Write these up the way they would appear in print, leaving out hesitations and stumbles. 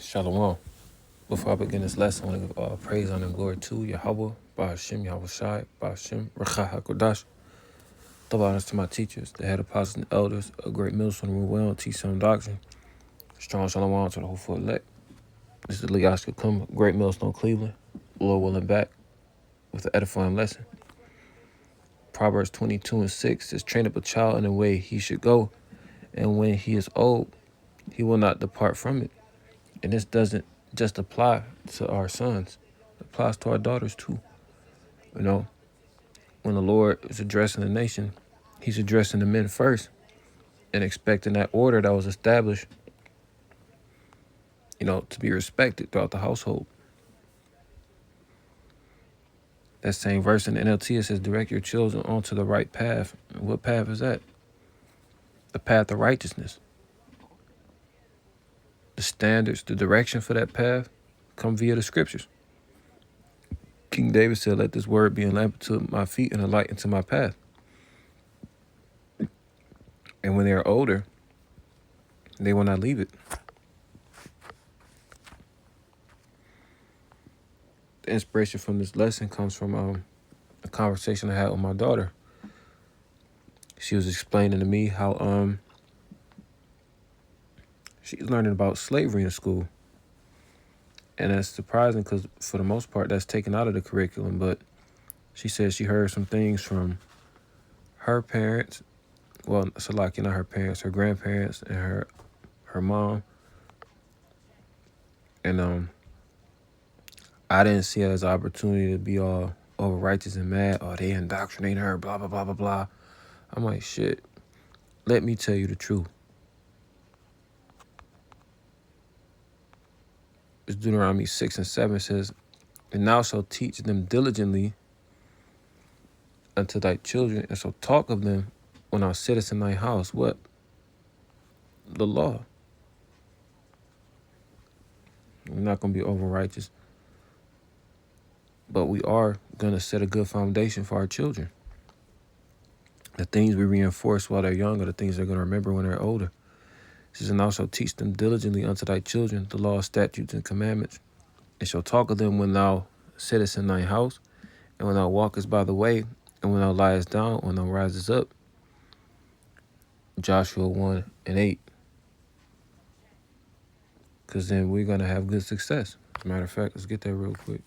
Shalom. Before I begin this lesson, I want to give all praise, honor, and glory to Yahweh, Ba'ashem, Yahweh Shai, Ba'ashem, Racha HaKodash. Double honors to my teachers, the head apostles and elders, a great millstone rule well and teach sound doctrine. Strong shalom to the whole full elect. This is Lee Oscar Kuma, great millstone Cleveland, Lord willing back with an edifying lesson. Proverbs 22:6 says, train up a child in the way he should go, and when he is old, he will not depart from it. And this doesn't just apply to our sons. It applies to our daughters too. You know, when the Lord is addressing the nation, he's addressing the men first and expecting that order that was established, to be respected throughout the household. That same verse in the NLT, it says, direct your children onto the right path. And what path is that? The path of righteousness. The standards, the direction for that path come via the scriptures. King David said, let this word be a lamp to my feet and a light into my path. And when they are older, they will not leave it. The inspiration from this lesson comes from a conversation I had with my daughter. She was explaining to me how she's learning about slavery in school. And that's surprising because for the most part, that's taken out of the curriculum. But she said she heard some things from her parents. Well, so like, not her parents, her grandparents and her mom. And I didn't see it as an opportunity to be all over righteous and mad. Oh, they indoctrinating her, blah, blah, blah, blah, blah. I'm like, shit, let me tell you the truth. It's Deuteronomy 6:7 says, and thou shalt teach them diligently unto thy children, and shalt talk of them when thou sittest in thy house. What? The law. We're not going to be over righteous, but we are going to set a good foundation for our children. The things we reinforce while they're young are the things they're going to remember when they're older. It says, and thou shalt teach them diligently unto thy children the law, statutes, and commandments, and shalt talk of them when thou sittest in thy house, and when thou walkest by the way, and when thou liest down, when thou risest up. Joshua 1:8. Because then we're going to have good success. As a matter of fact, let's get that real quick.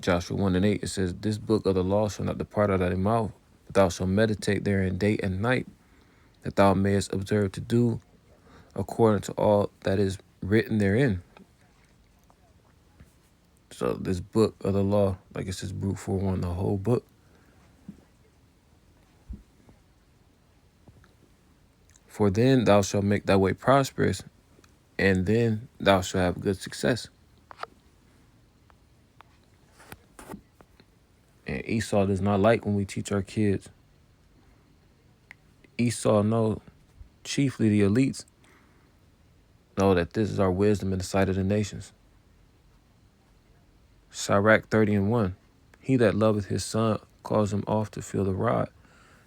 Joshua 1:8, it says, this book of the law shall not depart out of thy mouth, but thou shalt meditate therein day and night, that thou mayest observe to do according to all that is written therein. So this book of the law, like it says, brute 4:1, the whole book. For then thou shalt make thy way prosperous, and then thou shalt have good success. And Esau does not like when we teach our kids. Esau knows, chiefly the elites, know that this is our wisdom in the sight of the nations. Sirach 30:1, he that loveth his son calls him off to feel the rod.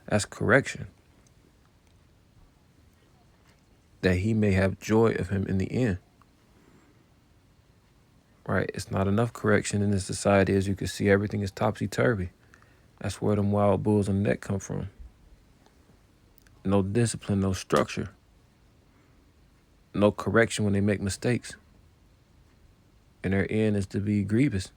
That's correction. That he may have joy of him in the end. Right? It's not enough correction in this society. As you can see, everything is topsy-turvy. That's where them wild bulls on the neck come from. No discipline, no structure. No correction when they make mistakes. And their end is to be grievous,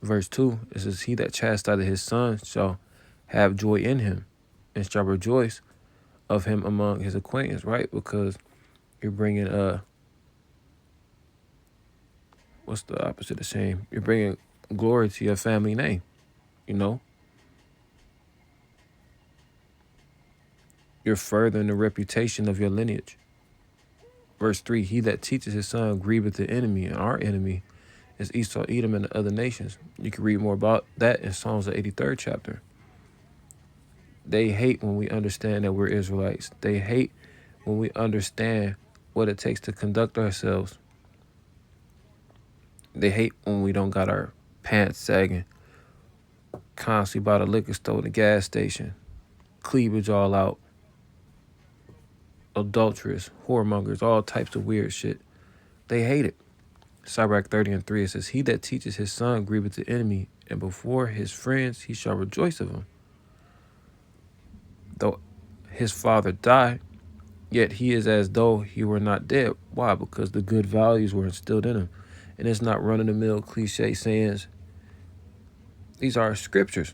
Verse 2, it says, he that chastiseth his son shall have joy in him, and shall rejoice of him among his acquaintance, right? Because you're bringing, what's the opposite of shame? You're bringing glory to your family name, You're furthering the reputation of your lineage. Verse 3, he that teaches his son grieveth the enemy, and our enemy is Esau, Edom, and the other nations. You can read more about that in Psalms, the 83rd chapter. They hate when we understand that we're Israelites. They hate when we understand what it takes to conduct ourselves. They hate when we don't got our pants sagging, constantly by the liquor store, the gas station, cleavage all out, adulterers, whoremongers, all types of weird shit. They hate it. Sirach 30:3, it says, "He that teaches his son grieveth the enemy, and before his friends he shall rejoice of him. Though his father die, yet he is as though he were not dead." Why? Because the good values were instilled in him. And it's not run-of-the-mill cliche sayings. These are scriptures.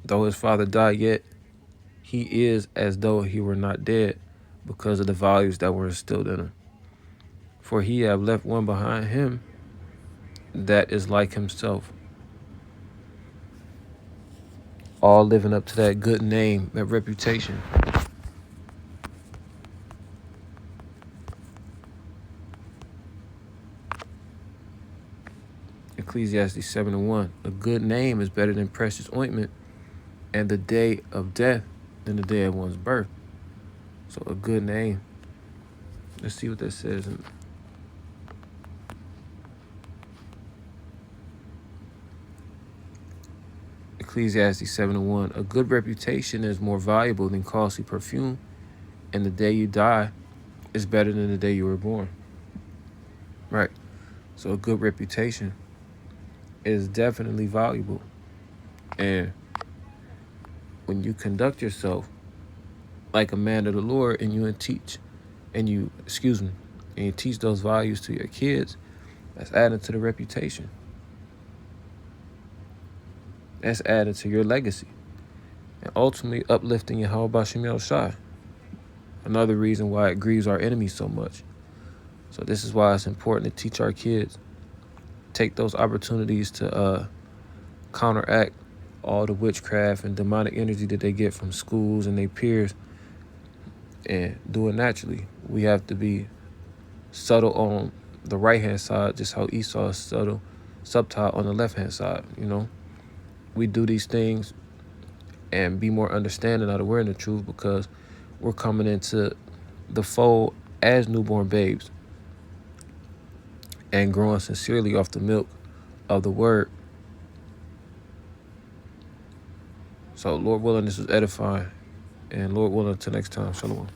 Though his father die, yet he is as though he were not dead, because of the values that were instilled in him. For he have left one behind him that is like himself. All living up to that good name, that reputation. Ecclesiastes 7:1, a good name is better than precious ointment, and the day of death than the day of one's birth. So a good name. Let's see what that says in Ecclesiastes 7:1. A good reputation is more valuable than costly perfume, and the day you die is better than the day you were born. Right. So a good reputation is definitely valuable. And when you conduct yourself like a man of the Lord, and you teach those values to your kids, that's adding to the reputation. That's added to your legacy. And ultimately uplifting Yahweh Bashim Yahushai. Another reason why it grieves our enemies so much. So this is why it's important to teach our kids. Take those opportunities to counteract all the witchcraft and demonic energy that they get from schools and their peers, and do it naturally. We have to be subtle on the right-hand side, just how Esau is subtle on the left-hand side, We do these things and be more understanding now that we're in the truth, because we're coming into the fold as newborn babes and growing sincerely off the milk of the word. So Lord willing, this was edifying, and Lord willing, until next time, shalom.